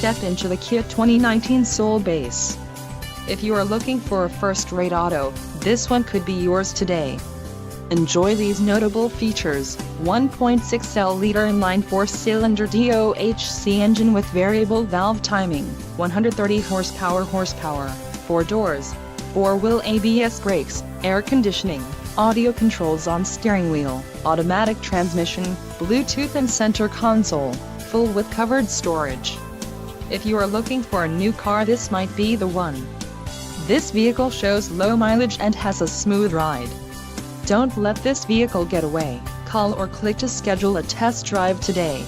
step into the Kia 2019 Soul Base. If you are looking for a first-rate auto, this one could be yours today. Enjoy these notable features: 1.6L inline 4-cylinder DOHC engine with variable valve timing, 130 horsepower, 4 doors, 4-wheel ABS brakes, air conditioning, audio controls on steering wheel, automatic transmission, Bluetooth and center console, full with covered storage. If you are looking for a new car, this might be the one. This vehicle shows low mileage and has a smooth ride. Don't let this vehicle get away. Call or click to schedule a test drive today.